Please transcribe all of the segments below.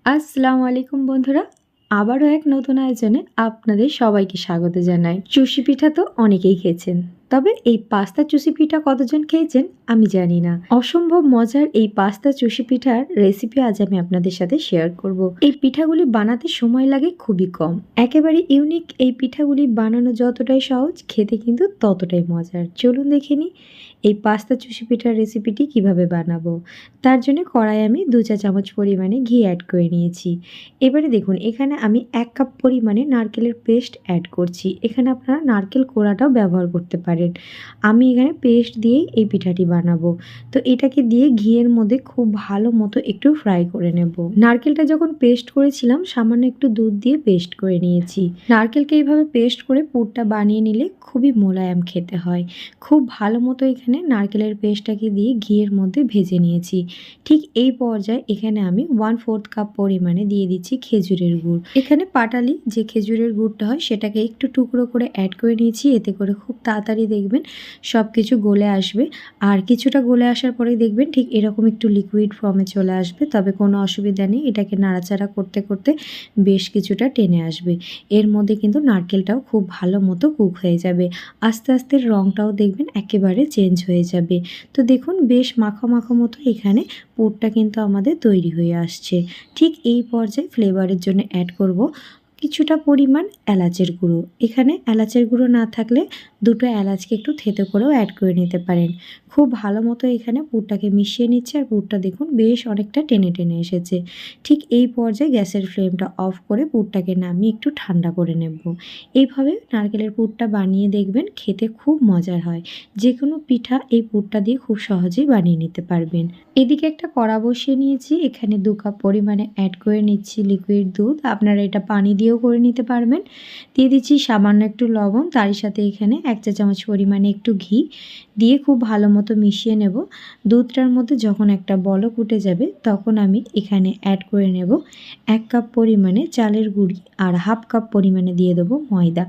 আসসালামু আলাইকুম বন্ধুরা, আবারও এক নতুন আয়োজনে আপনাদের সবাইকে স্বাগত জানাই। চুষি পিঠা তো অনেকেই খেয়েছেন, তবে এই পাস্তা চুষি পিঠা কতজন খেয়েছেন আমি জানি না। অসম্ভব মজার এই পাস্তা চুষি পিঠার রেসিপি আজ আমি আপনাদের সাথে শেয়ার করব। এই পিঠাগুলি বানাতে সময় লাগে খুবই কম, একেবারে ইউনিক। এই পিঠাগুলি বানানো যতটাই সহজ, খেতে কিন্তু ততটাই মজার। চলুন দেখে নিই এই পাস্তা চুষি পিঠার রেসিপিটি কিভাবে বানাবো। তার জন্য কড়াই আমি 2 চা চামচ পরিমাণে ঘি অ্যাড করে নিয়েছি। এবারে দেখুন, এখানে আমি 1 কাপ পরিমাণে নারকেলের পেস্ট অ্যাড করছি। এখানে আপনারা নারকেল কোড়াটাও ব্যবহার করতে পারেন। আমি এখানে পেস্ট দিয়েই এই পিঠাটি বানাবো। তো এটাকে দিয়ে ঘিয়ের মধ্যে খুব ভালো মতো একটু ফ্রাই করে নেব। নারকেলটা যখন পেস্ট করেছিলাম, সামান্য একটু দুধ দিয়ে পেস্ট করে নিয়েছি। নারকেলকে এইভাবে পেস্ট করে পুরটা বানিয়ে নিলে খুবই মোলায়েম খেতে হয়। খুব ভালো মতো এখানে নারকেলের পেস্টটাকে দিয়ে ঘিয়ের মধ্যে ভেজে নিয়েছি। ঠিক এই পর্যায়ে এখানে আমি 1/4 কাপ পরিমাণে দিয়ে দিচ্ছি খেজুরের গুড়। এখানে পাটালি যে খেজুরের গুড়টা হয় সেটাকে একটু টুকরো করে অ্যাড করে নিয়েছি। এতে করে খুব তাড়াতাড়ি দেখবেন সব কিছু গলে আসবে। আর কিছুটা গলে আসার পরেই দেখবেন ঠিক এরকম একটু লিকুইড ফর্মে চলে আসবে। তবে কোনো অসুবিধা নেই, এটাকে নাড়াচাড়া করতে করতে বেশ কিছুটা টেনে আসবে। এর মধ্যে কিন্তু নারকেলটাও খুব ভালো মতো কুক হয়ে যাবে। আস্তে আস্তে রঙটাও দেখবেন একেবারে চেঞ্জ হয়ে যাবে। তো দেখুন বেশ মাখো মাখো মতো এখানে পুরটা কিন্তু আমাদের তৈরি হয়ে আসছে। ঠিক এই পর্যায়ে ফ্লেভারের জন্য অ্যাড করব কিছুটা পরিমাণ এলাচের গুঁড়ো। এখানে এলাচের গুঁড়ো না থাকলে 2টো এলাচকে একটু থেতো করেও অ্যাড করে নিতে পারেন। খুব ভালো মতো এখানে পুরটাকে মিশিয়ে নিচ্ছে। আর পুরটা দেখুন বেশ অনেকটা টেনে টেনে এসেছে। ঠিক এই পর্যায়ে গ্যাসের ফ্লেমটা অফ করে পুরটাকে নামিয়ে একটু ঠান্ডা করে নেব। এইভাবে নারকেলের পুরটা বানিয়ে দেখবেন, খেতে খুব মজার হয়। যে কোনো পিঠা এই পুরটা দিয়ে খুব সহজেই বানিয়ে নিতে পারবেন। এদিকে একটা কড়া বসিয়ে নিয়েছি। এখানে 2 কাপ পরিমাণে অ্যাড করে নিচ্ছি লিকুইড দুধ। আপনারা এটা পানি দিয়েও করে নিতে পারবেন। দিয়ে দিচ্ছি সামান্য একটু লবণ, তারই সাথে এখানে 1 চা চামচ পরিমাণে একটু ঘি দিয়ে খুব ভালো মতো মিশিয়ে নেব। দুধটার মধ্যে যখন একটা বলক উঠে যাবে, তখন আমি এখানে অ্যাড করে নেব 1 কাপ পরিমাণে চালের গুঁড়ি আর 1/2 কাপ পরিমাণে দিয়ে দেবো ময়দা।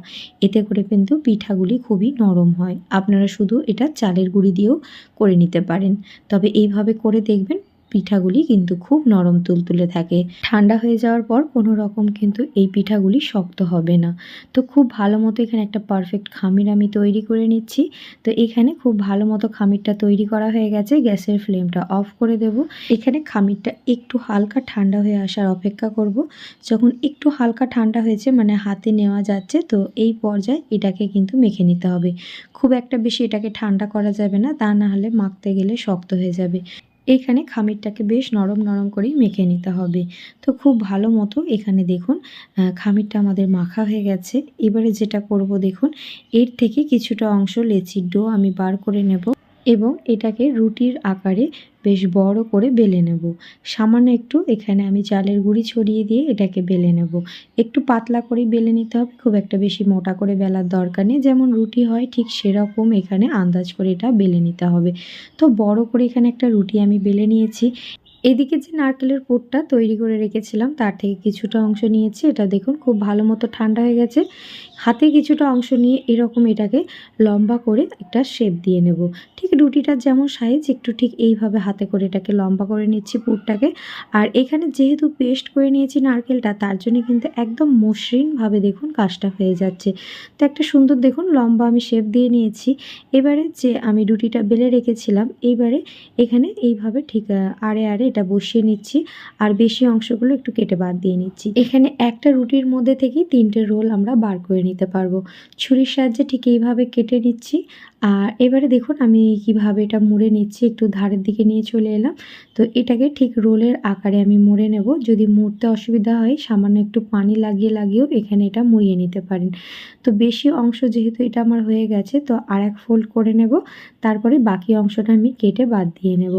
এতে করে কিন্তু পিঠাগুলি খুবই নরম হয়। আপনারা শুধু এটা চালের গুঁড়ি দিয়েও করে নিতে পারেন। তবে এইভাবে করে দেখবেন পিঠাগুলি কিন্তু খুব নরম তুলতুলে থাকে। ঠান্ডা হয়ে যাওয়ার পর কোনো রকম কিন্তু এই পিঠাগুলি শক্ত হবে না। তো খুব ভালো মতো এখানে একটা পারফেক্ট খামির আমি তৈরি করে নিচ্ছি। তো এখানে খুব ভালো মতো খামিরটা তৈরি করা হয়ে গেছে। গ্যাসের ফ্লেমটা অফ করে দেব। এখানে খামিরটা একটু হালকা ঠান্ডা হয়ে আসার অপেক্ষা করব। যখন একটু হালকা ঠান্ডা হয়েছে, মানে হাতে নেওয়া যাচ্ছে, তো এই পর্যায়ে এটাকে কিন্তু মেখে নিতে হবে। খুব একটা বেশি এটাকে ঠান্ডা করা যাবে না, তা না হলে মাখতে গেলে শক্ত হয়ে যাবে। এইখানে খামিরটাকে বেশ নরম নরম করেই মেখে নিতে হবে। তো খুব ভালো মতো এখানে দেখুন খামিরটা আমাদের মাখা হয়ে গেছে। এবারে যেটা করব দেখুন, এর থেকে কিছুটা অংশ লেচির ডো আমি বার করে নেব এবং এটাকে রুটির আকারে বেশ বড় করে বেলে নেব। সামান্য একটু এখানে আমি চালের গুঁড়ি ছড়িয়ে দিয়ে এটাকে বেলে নেব। একটু পাতলা করেই বেলে নিতে হবে, খুব একটা বেশি মোটা করে বেলার দরকার নেই। যেমন রুটি হয় ঠিক সেরকম এখানে আন্দাজ করে এটা বেলে নিতে হবে। তো বড় করে এখানে একটা রুটি আমি বেলে নিয়েছি। এদিকে যে নারকেলের পুরটা তৈরি করে রেখেছিলাম তার থেকে কিছুটা অংশ নিয়েছি। এটা দেখুন খুব ভালো মতো ঠান্ডা হয়ে গেছে। হাতে কিছুটা অংশ নিয়ে এরকম এটাকে লম্বা করে একটা শেপ দিয়ে নেব। ঠিক রুটিটার যেমন সাইজ, একটু ঠিক এইভাবে হাতে করে এটাকে লম্বা করে নিচ্ছি পুরটাকে। আর এখানে যেহেতু পেস্ট করে নিয়েছি নারকেলটা, তার জন্য কিন্তু একদম মসৃণভাবে দেখুন কাজটা হয়ে যাচ্ছে। তো একটা সুন্দর দেখুন লম্বা আমি শেপ দিয়ে নিয়েছি। এবারে যে আমি রুটিটা বেলে রেখেছিলাম, এইবারে এখানে এইভাবে ঠিক আড়ে আড়ে এটা বসিয়ে নিচ্ছি। আর বেশি অংশগুলো একটু কেটে বাদ দিয়ে নিচ্ছি। এখানে একটা রুটির মধ্যে থেকেই 3টে রোল আমরা বার করে নিতে পারবো। ছুরির সাহায্যে ঠিক এইভাবে কেটে নিচ্ছি। আর এবারে দেখুন আমি কিভাবে এটা মুড়ে নিচ্ছি। একটু ধারের দিকে নিয়ে চলে এলাম। তো এটাকে ঠিক রোলের আকারে আমি মুড়ে নেব। যদি মুড়তে অসুবিধা হয়, সামান্য একটু পানি লাগিয়েও এখানে এটা মুড়িয়ে নিতে পারেন। তো বেশি অংশ যেহেতু এটা আমার হয়ে গেছে, তো আরেক ফোল্ড করে নেব। তারপরে বাকি অংশটা আমি কেটে বাদ দিয়ে নেব।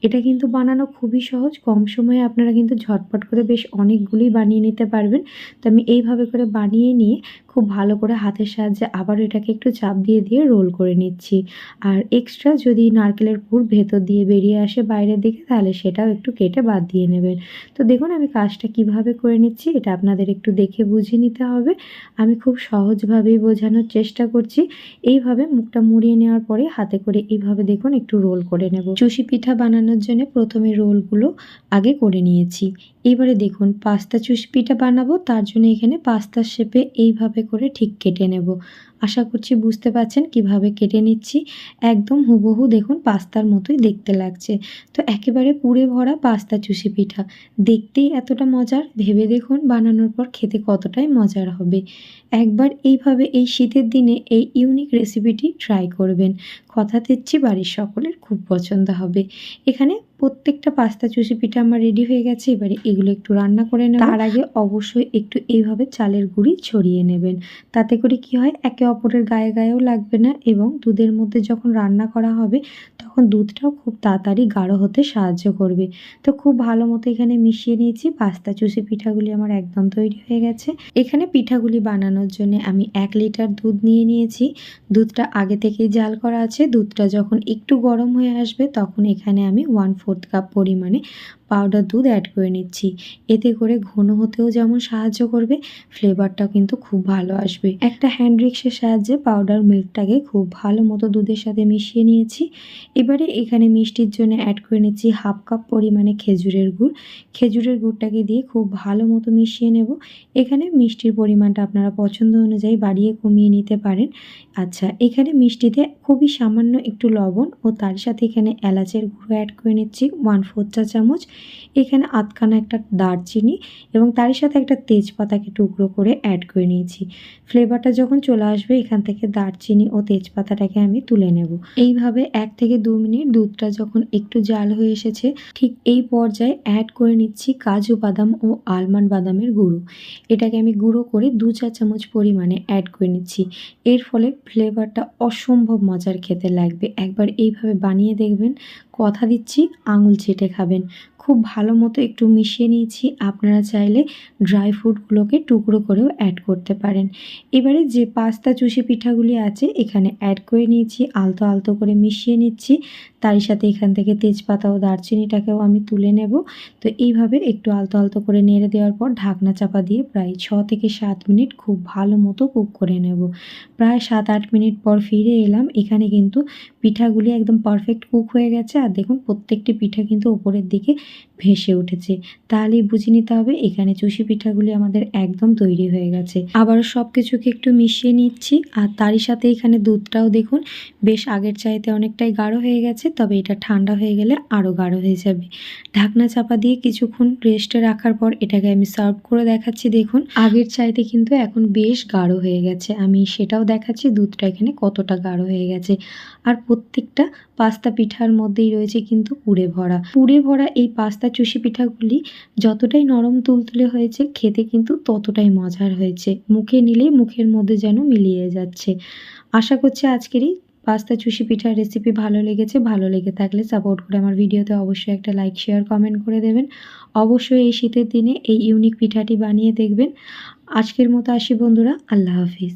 এটা কিন্তু বানানো খুবই সহজ। কম সময়ে আপনারা কিন্তু ঝটপট করে বেশ অনেকগুলি বানিয়ে নিতে পারবেন। তো আমি এইভাবে করে বানিয়ে নিয়ে খুব ভালো করে হাতের সাহায্যে আবার এটাকে একটু চাপ দিয়ে রোল করে নিচ্ছি। আর এক্সট্রা যদি নারকেলের পুর ভেতর দিয়ে বেরিয়ে আসে বাইরের দিকে, তাহলে সেটাও একটু কেটে বাদ দিয়ে নেবেন। তো দেখুন আমি কাজটা কিভাবে করে নিচ্ছি, এটা আপনাদের একটু দেখে বুঝে নিতে হবে। আমি খুব সহজভাবেই বোঝানোর চেষ্টা করছি। এইভাবে মুখটা মুড়িয়ে নেওয়ার পরে হাতে করে এইভাবে দেখুন একটু রোল করে নেব। চুষি পিঠা বানানোর জন্য প্রথমে রোলগুলো আগে করে নিয়েছি। এবারে দেখুন পাস্তা চুষি পিঠা বানাবো, তার জন্য এখানে পাস্তার শেপে এইভাবে করে ঠিক কেটে নেব। আশা করছি বুঝতে পারছেন কিভাবে কেটে নিচ্ছি। একদম হুবহু দেখুন পাস্তার মতোই দেখতে লাগছে। তো একেবারে পুড়ে ভরা পাস্তা চুষি পিঠা দেখতেই এতটা মজার, ভেবে দেখুন বানানোর পর খেতে কতটাই মজার হবে। একবার এইভাবে এই শীতের দিনে এই ইউনিক রেসিপিটি ট্রাই করবেন, কথা দিচ্ছি বাড়ির সকলের খুব পছন্দ হবে। এখানে প্রত্যেকটা পাস্তা চুষি পিঠা আমার রেডি হয়ে গেছে। এবারে এগুলো একটু রান্না করে নেব। তার আগে অবশ্যই একটু এইভাবে চালের গুঁড়ি ছড়িয়ে নেবেন, তাতে করে কি হয় একে অপরের গায়ে গায়েও লাগবে না, এবং দুধের মধ্যে যখন রান্না করা হবে তখন দুধটাও খুব তাড়াতাড়ি গাঢ় হতে সাহায্য করবে। তো খুব ভালো মতো এখানে মিশিয়ে নিয়েছি। পাস্তা চুষি পিঠাগুলি আমার একদম তৈরি হয়ে গেছে। এখানে পিঠাগুলি বানানোর জন্য আমি 1 লিটার দুধ নিয়ে নিয়েছি। দুধটা আগে থেকেই জাল করা আছে। দুধটা যখন একটু গরম হয়ে আসবে তখন এখানে আমি 1/4 কাপ পরিমাণে পাউডার দুধ অ্যাড করে নিচ্ছি। এতে করে ঘন হতেও যেমন সাহায্য করবে, ফ্লেভারটাও কিন্তু খুব ভালো আসবে। একটা হ্যান্ড রিক্সের সাহায্যে পাউডার মিল্কটাকে খুব ভালো মতো দুধের সাথে মিশিয়ে নিয়েছি। এবারে এখানে মিষ্টির জন্য অ্যাড করে নিচ্ছি 1/2 কাপ পরিমাণে খেজুরের গুড়। খেজুরের গুড়টাকে দিয়ে খুব ভালো মতো মিশিয়ে নেব। এখানে মিষ্টির পরিমাণটা আপনারা পছন্দ অনুযায়ী বাড়িয়ে কমিয়ে নিতে পারেন। আচ্ছা, এখানে মিষ্টিতে খুবই সামান্য একটু লবণ ও তার সাথে এখানে এলাচের গুঁড়ো অ্যাড করে নিচ্ছি 1/4 চা চামচ। এখানে আধখানা একটা দারচিনি এবং তার সাথে একটা তেজপাতাকে টুকরো করে অ্যাড করে নিয়েছি। ফ্লেভারটা যখন চলে আসবে এখান থেকে দারচিনি ও তেজপাতাটাকে আমি তুলে নেব। এইভাবে 1 থেকে 2 মিনিট দুধটা যখন একটু জাল হয়ে এসেছে, ঠিক এই পর্যায়ে অ্যাড করে নিচ্ছি কাজু বাদাম ও আলমন্ড বাদামের গুঁড়ো। এটাকে আমি গুঁড়ো করে 2 চা চামচ পরিমাণে অ্যাড করে নিচ্ছি। এর ফলে ফ্লেভারটা অসম্ভব মজার খেতে লাগবে। একবার এইভাবে বানিয়ে দেখবেন, কথা দিচ্ছি আঙুল চেটে খাবেন। খুব ভালো মতো একটু মিশিয়ে নিয়েছি। আপনারা চাইলে ড্রাই ফ্রুটগুলোকে টুকরো করেও অ্যাড করতে পারেন। এবারে যে পাস্তা চুষি পিঠাগুলি আছে এখানে অ্যাড করে নিয়েছি, আলতো আলতো করে মিশিয়ে নিচ্ছি। তারই সাথে এখান থেকে তেজপাতা ও দারচিনিটাকেও আমি তুলে নেব। তো এইভাবে একটু আলতো আলতো করে নেড়ে দেওয়ার পর ঢাকনা চাপা দিয়ে প্রায় 6 থেকে 7 মিনিট খুব ভালো মতো কুক করে নেব। প্রায় 7-8 মিনিট পর ফিরে এলাম। এখানে কিন্তু পিঠাগুলি একদম পারফেক্ট কুক হয়ে গেছে। আর দেখুন প্রত্যেকটি পিঠা কিন্তু উপরের দিকে ভেসে উঠেছে। তাহলেই বুঝে নিতে হবে এখানে চুষি পিঠাগুলি আমাদের একদম তৈরি হয়ে গেছে। আবারও সব কিছুকে একটু মিশিয়ে নিচ্ছি। আর তারই সাথে এখানে দুধটাও দেখুন বেশ আগের চাইতে অনেকটাই গাঢ় হয়ে গেছে, তবে এটা ঠান্ডা হয়ে গেলে আরও গাঢ় হয়ে যাবে। ঢাকনা চাপা দিয়ে কিছুক্ষণ রেস্টে রাখার পর এটাকে আমি সার্ভ করে দেখাচ্ছি। দেখুন আগের চাইতে কিন্তু এখন বেশ গাঢ় হয়ে গেছে। আমি সেটাও দেখাচ্ছি দুধটা এখানে কতটা গাঢ় হয়ে গেছে। আর প্রত্যেকটা পাস্তা পিঠার মধ্যেই রয়েছে কিন্তু পুরে ভরা। পুরে ভরা এই পাস্তা চুষি পিঠাগুলি যতটাই নরম তুলতুলে হয়েছে, খেতে কিন্তু ততটাই মজার হয়েছে। মুখে নিলেই মুখের মধ্যে যেন মিলিয়ে যাচ্ছে। আশা করছি আজকের এই পাস্তা চুষি পিঠার রেসিপি ভালো লেগেছে। ভালো লেগে থাকলে সাপোর্ট করে আমার ভিডিওতে অবশ্যই একটা লাইক, শেয়ার, কমেন্ট করে দেবেন। অবশ্যই এই শীতের দিনে এই ইউনিক পিঠাটি বানিয়ে দেখবেন। আজকের মতো আসি বন্ধুরা, আল্লাহ হাফিজ।